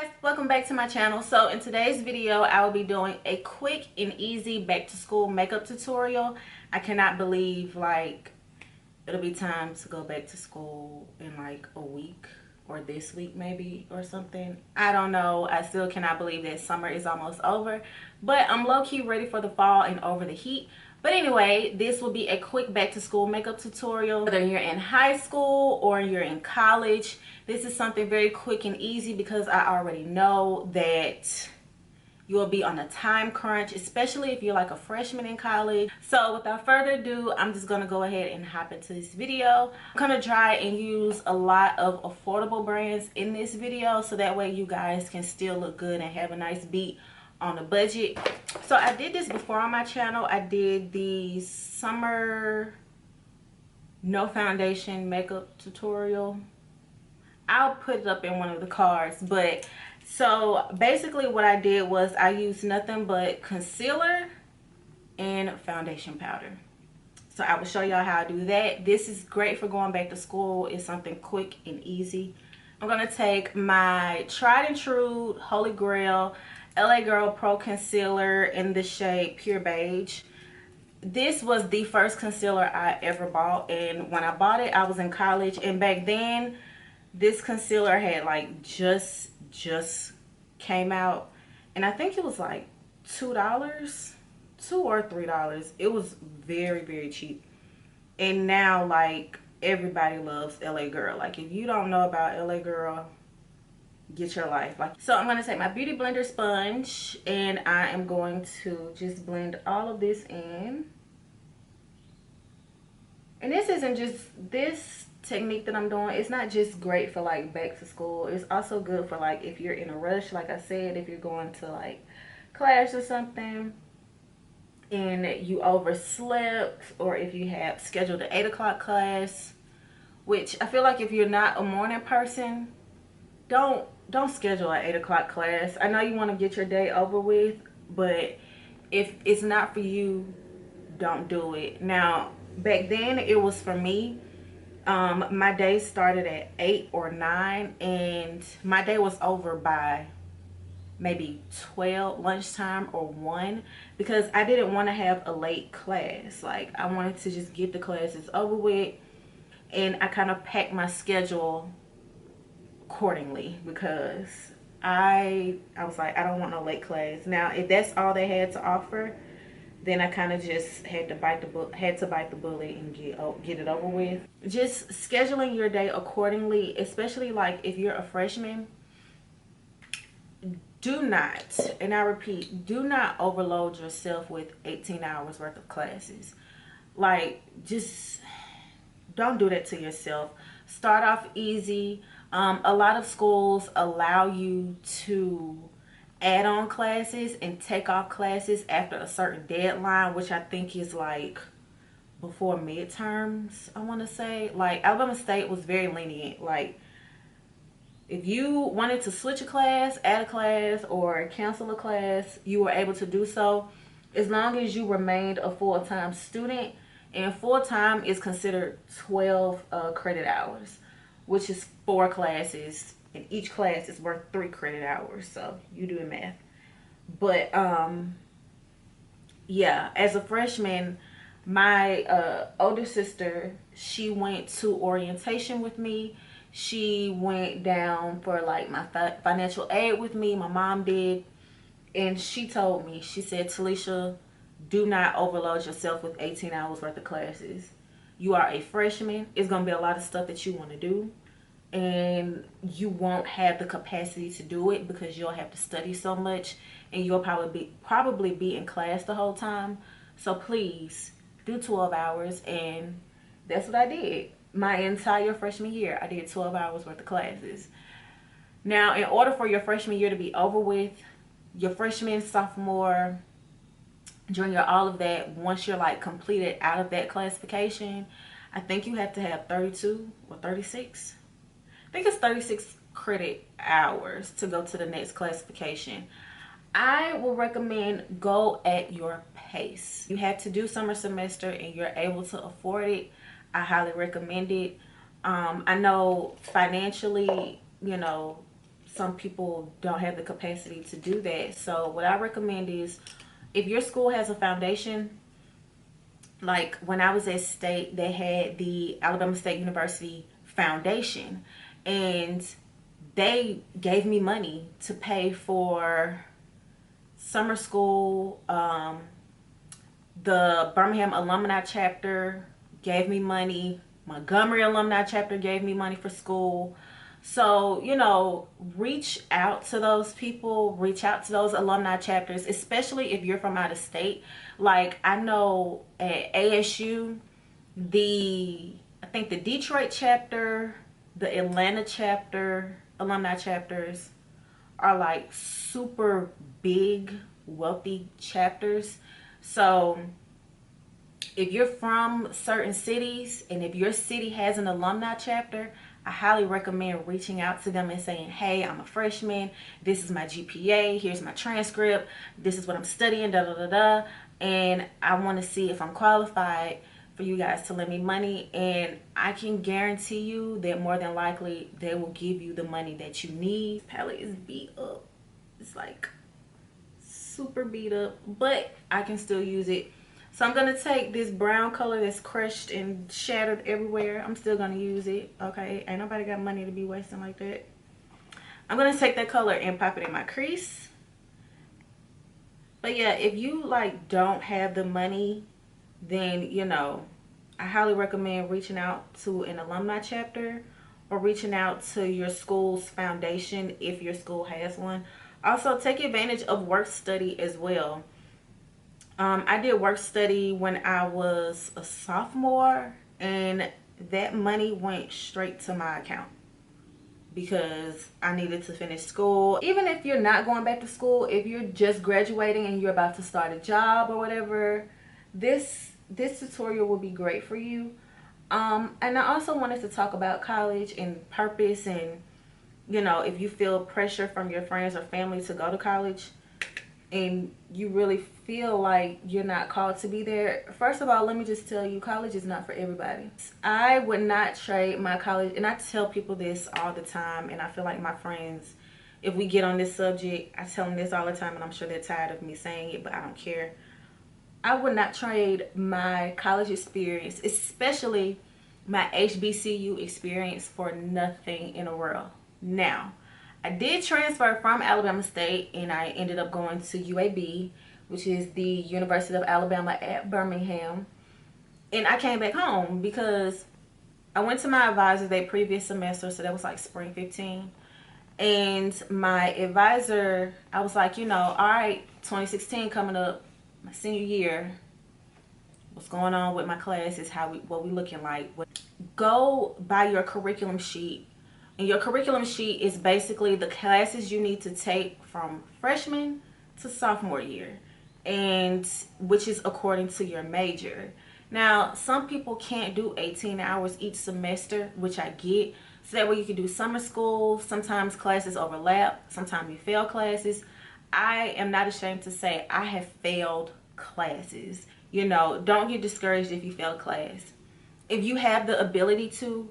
Guys, welcome back to my channel. So in today's video I will be doing a quick and easy back to school makeup tutorial. I cannot believe like it'll be time to go back to school in like a week or this week maybe or something. I don't know. I still cannot believe that summer is almost over, but I'm low-key ready for the fall and over the heat. But anyway, this will be a quick back to school makeup tutorial. Whether you're in high school or you're in college, this is something very quick and easy because I already know that you will be on a time crunch, especially if you're like a freshman in college. So without further ado, I'm just gonna go ahead and hop into this video. I'm gonna try and use a lot of affordable brands in this video so that way you guys can still look good and have a nice beat on the budget. So I did this before on my channel. I did the summer no foundation makeup tutorial. I'll put it up in one of the cards. But so basically what I did was I used nothing but concealer and foundation powder. So I will show y'all how to do that. This is great for going back to school. It's something quick and easy. I'm gonna take my tried and true Holy Grail LA Girl Pro Concealer in the shade Pure Beige. This was the first concealer I ever bought, and when I bought it I was in college, and back then this concealer had like just came out, and I think it was like $2 or $3. It was very cheap, and now like everybody loves LA Girl. Like if you don't know about LA Girl, get your life. Like, so I'm going to take my beauty blender sponge and I am going to just blend all of this in. And this isn't just this technique that I'm doing, it's not just great for like back to school, it's also good for like if you're in a rush, like I said, if you're going to like class or something and you overslept, or if you have scheduled an 8 o'clock class, which I feel like if you're not a morning person, don't schedule an 8 o'clock class. I know you want to get your day over with, but if it's not for you, don't do it. Now back then it was for me. My day started at 8 or 9 and my day was over by maybe 12, lunchtime or 1, because I didn't want to have a late class. Like I wanted to just get the classes over with, and I kind of packed my schedule accordingly because I was like, I don't want no late class. Now if that's all they had to offer, then I kind of just had to bite the bullet and get it over with. Just scheduling your day accordingly, especially like if you're a freshman. Do not, and I repeat, do not overload yourself with 18 hours worth of classes. Like, just don't do that to yourself. Start off easy. A lot of schools allow you to add on classes and take off classes after a certain deadline, which I think is like before midterms, I want to say. Like Alabama State was very lenient. Like if you wanted to switch a class, add a class, or cancel a class, you were able to do so as long as you remained a full-time student. And full-time is considered 12 credit hours, which is 4 classes, and each class is worth 3 credit hours. So you do the math. But yeah, as a freshman, my older sister, she went to orientation with me. She went down for like my financial aid with me. My mom did, and she told me, she said, Talisha, do not overload yourself with 18 hours worth of classes. You are a freshman. It's gonna be a lot of stuff that you want to do, and you won't have the capacity to do it because you'll have to study so much, and you'll probably be in class the whole time. So please do 12 hours, and that's what I did. My entire freshman year, I did 12 hours worth of classes. Now, in order for your freshman year to be over with, your freshman, sophomore, junior, all of that, once you're like completed out of that classification, I think you have to have 32 or 36. I think it's 36 credit hours to go to the next classification. I will recommend go at your pace. You have to do summer semester and you're able to afford it, I highly recommend it. I know financially, you know, some people don't have the capacity to do that. So what I recommend is, if your school has a foundation, like when I was at State, they had the Alabama State University Foundation, and they gave me money to pay for summer school. The Birmingham Alumni Chapter gave me money. Montgomery Alumni Chapter gave me money for school. So, you know, reach out to those people, reach out to those alumni chapters, especially if you're from out of state. Like, I know at ASU, I think the Detroit chapter, the Atlanta chapter, alumni chapters are like super big, wealthy chapters. So if you're from certain cities and if your city has an alumni chapter, I highly recommend reaching out to them and saying, hey, I'm a freshman. This is my GPA. Here's my transcript. This is what I'm studying, da da da da. And I want to see if I'm qualified for you guys to lend me money. And I can guarantee you that more than likely they will give you the money that you need. Palette is beat up. It's like super beat up, but I can still use it. So I'm going to take this brown color that's crushed and shattered everywhere. I'm still going to use it. Okay, ain't nobody got money to be wasting like that. I'm going to take that color and pop it in my crease. But yeah, if you like don't have the money, then, you know, I highly recommend reaching out to an alumni chapter or reaching out to your school's foundation if your school has one. Also, take advantage of work study as well. I did work study when I was a sophomore, and that money went straight to my account because I needed to finish school. Even if you're not going back to school, if you're just graduating and you're about to start a job or whatever, this tutorial will be great for you. And I also wanted to talk about college and purpose, and you know, if you feel pressure from your friends or family to go to college and you really feel like you're not called to be there, first of all, let me just tell you, college is not for everybody. I would not trade my college, and I tell people this all the time, and I feel like my friends, if we get on this subject, I tell them this all the time, and I'm sure they're tired of me saying it, but I don't care. I would not trade my college experience, especially my HBCU experience, for nothing in the world. Now, I did transfer from Alabama State, and I ended up going to UAB, which is the University of Alabama at Birmingham. And I came back home because I went to my advisor that previous semester, so that was like spring 15. And my advisor, I was like, you know, all right, 2016 coming up, my senior year. What's going on with my classes? What we looking like? Go buy your curriculum sheet. And your curriculum sheet is basically the classes you need to take from freshman to sophomore year, and which is according to your major. Now, some people can't do 18 hours each semester, which I get. So that way you can do summer school. Sometimes classes overlap. Sometimes you fail classes. I am not ashamed to say I have failed classes. You know, don't get discouraged if you fail class. If you have the ability to,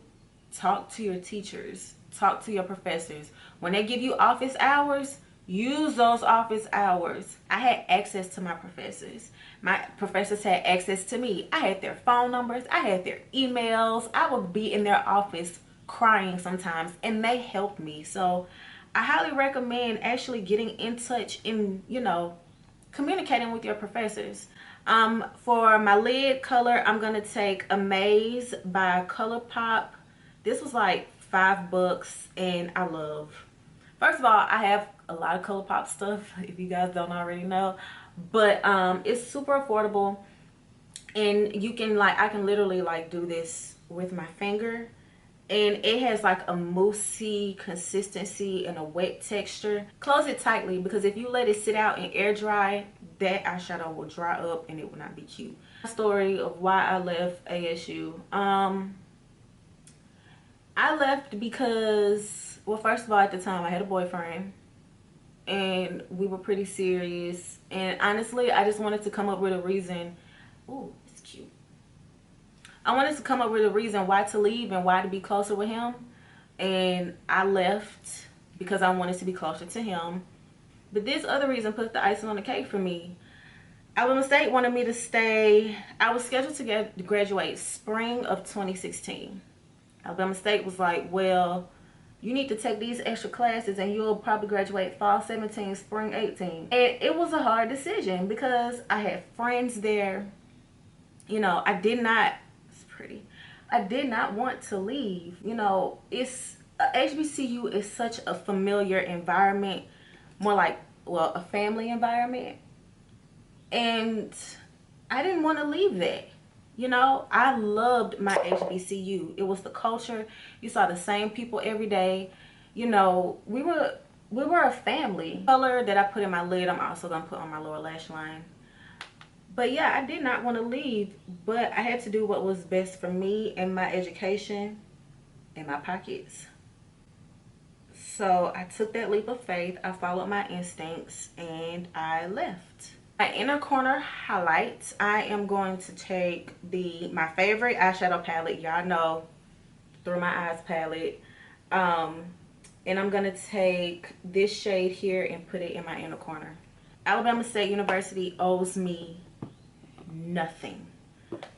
talk to your teachers. Talk to your professors. When they give you office hours, use those office hours. I had access to my professors. My professors had access to me. I had their phone numbers. I had their emails. I would be in their office crying sometimes, and they helped me. So I highly recommend actually getting in touch and, you know, communicating with your professors. For my lid color, I'm going to take Amaze by ColourPop. This was like $5, and I love. First of all, I have a lot of ColourPop stuff, if you guys don't already know, but it's super affordable, and you can I can literally do this with my finger, and it has like a moussey consistency and a wet texture. Close it tightly, because if you let it sit out and air dry, that eyeshadow will dry up and it will not be cute. Story of why I left ASU. I left because, well, first of all, at the time I had a boyfriend and we were pretty serious, and honestly I just wanted to come up with a reason. Ooh, it's cute. I wanted to come up with a reason why to leave and why to be closer with him, and I left because I wanted to be closer to him. But this other reason put the icing on the cake for me. Alabama State wanted me to stay. I was scheduled to graduate spring of 2016. Alabama State was like, well, you need to take these extra classes and you'll probably graduate fall 17, spring 18. And it was a hard decision because I had friends there. You know, I did not want to leave. You know, HBCU is such a familiar environment, more like, well, a family environment. And I didn't want to leave that. You know, I loved my HBCU. It was the culture. You saw the same people every day. You know, we were a family. The color that I put in my lid, I'm also going to put on my lower lash line. But yeah, I did not want to leave, but I had to do what was best for me and my education and my pockets. So I took that leap of faith. I followed my instincts and I left. My inner corner highlights, I am going to take my favorite eyeshadow palette. Y'all know, Through My Eyes palette. And I'm going to take this shade here and put it in my inner corner. Alabama State University owes me nothing.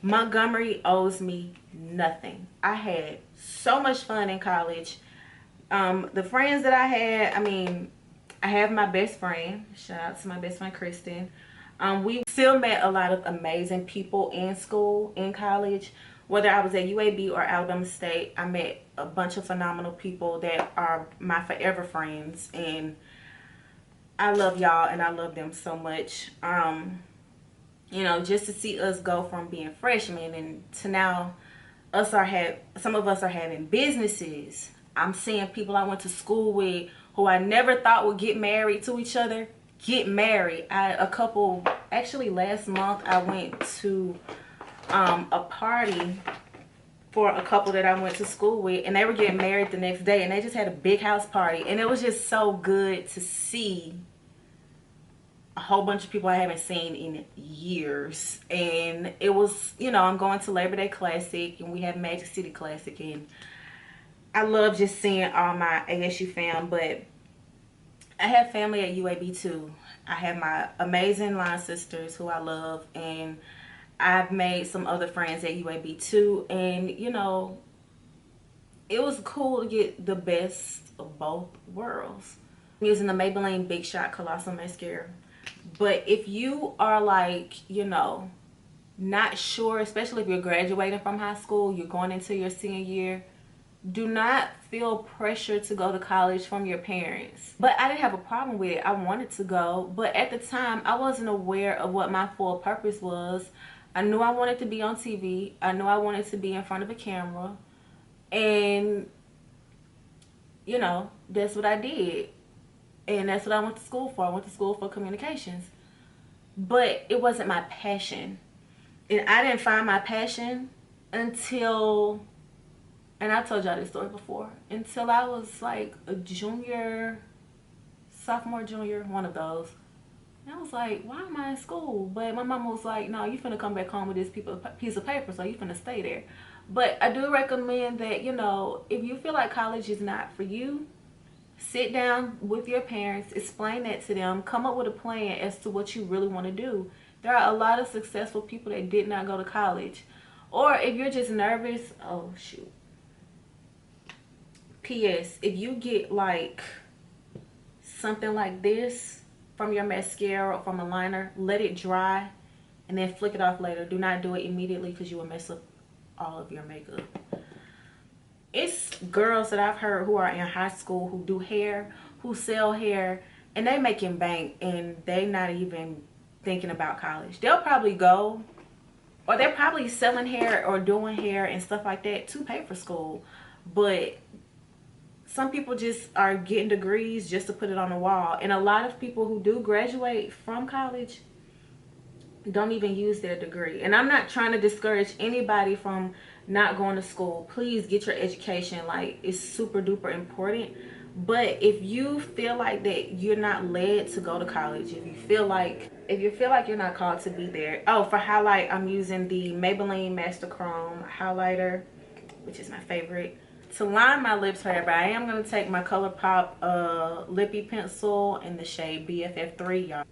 Montgomery owes me nothing. I had so much fun in college. The friends that I had, I mean, I have my best friend. Shout out to my best friend, Kristen. We still met a lot of amazing people in school, in college. Whether I was at UAB or Alabama State, I met a bunch of phenomenal people that are my forever friends. And I love y'all and I love them so much. You know, just to see us go from being freshmen and to now some of us are having businesses. I'm seeing people I went to school with who I never thought would get married to each other get married. Actually last month I went to a party for a couple that I went to school with, and they were getting married the next day, and they just had a big house party, and it was just so good to see a whole bunch of people I haven't seen in years. And it was, you know, I'm going to Labor Day Classic and we have Magic City Classic, and I love just seeing all my ASU fam. But I have family at UAB too. I have my amazing line sisters who I love, and I've made some other friends at UAB too. And you know, it was cool to get the best of both worlds. I'm using the Maybelline Big Shot Colossal Mascara. But if you are like, you know, not sure, especially if you're graduating from high school, you're going into your senior year, do not feel pressure to go to college from your parents. But I didn't have a problem with it. I wanted to go, but at the time I wasn't aware of what my full purpose was. I knew I wanted to be on TV. I knew I wanted to be in front of a camera. And you know, that's what I did. And that's what I went to school for. I went to school for communications. But it wasn't my passion. And I didn't find my passion until, and I told y'all this story before, until I was like a junior, sophomore, junior, one of those. And I was like, why am I in school? But my mom was like, no, you finna come back home with this piece of paper, so you finna stay there. But I do recommend that, you know, if you feel like college is not for you, sit down with your parents, explain that to them, come up with a plan as to what you really want to do. There are a lot of successful people that did not go to college. Or if you're just nervous, oh shoot. P.S. If you get like something like this from your mascara or from a liner, let it dry and then flick it off later. Do not do it immediately because you will mess up all of your makeup. It's girls that I've heard who are in high school who do hair, who sell hair, and they making bank and they not even thinking about college. They'll probably go, or they're probably selling hair or doing hair and stuff like that to pay for school. But some people just are getting degrees just to put it on the wall. And a lot of people who do graduate from college don't even use their degree. And I'm not trying to discourage anybody from not going to school. Please get your education. Like, it's super duper important. But if you feel like that you're not led to go to college, if you feel like you're not called to be there. Oh, for highlight, I'm using the Maybelline Master Chrome highlighter, which is my favorite. To line my lips, however, I am going to take my ColourPop lippy pencil in the shade BFF3, y'all.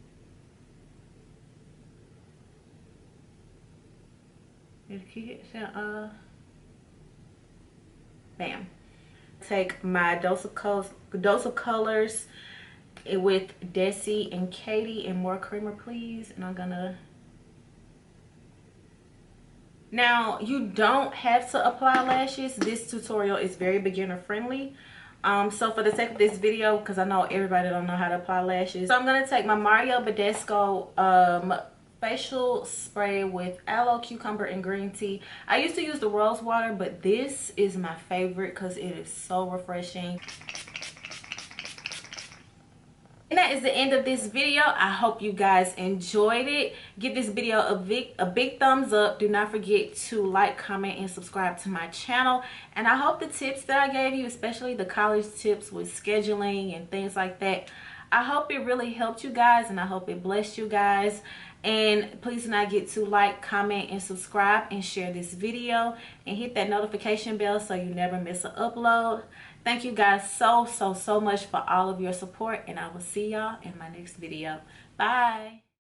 Bam. Take my dose of colors with DesixKaty and more creamer, please. And I'm gonna. Now, you don't have to apply lashes. This tutorial is very beginner friendly. So for the sake of this video, because I know everybody don't know how to apply lashes, so I'm gonna take my Mario Badescu facial spray with aloe, cucumber, and green tea. I used to use the rose water, but this is my favorite because it is so refreshing. And that is the end of this video. I hope you guys enjoyed it. Give this video a big thumbs up. Do not forget to like, comment, and subscribe to my channel. And I hope the tips that I gave you, especially the college tips with scheduling and things like that, I hope it really helped you guys, and I hope it blessed you guys. And please do not forget to like, comment, and subscribe, and share this video, and hit that notification bell so you never miss an upload. Thank you guys so much for all of your support, and I will see y'all in my next video. Bye.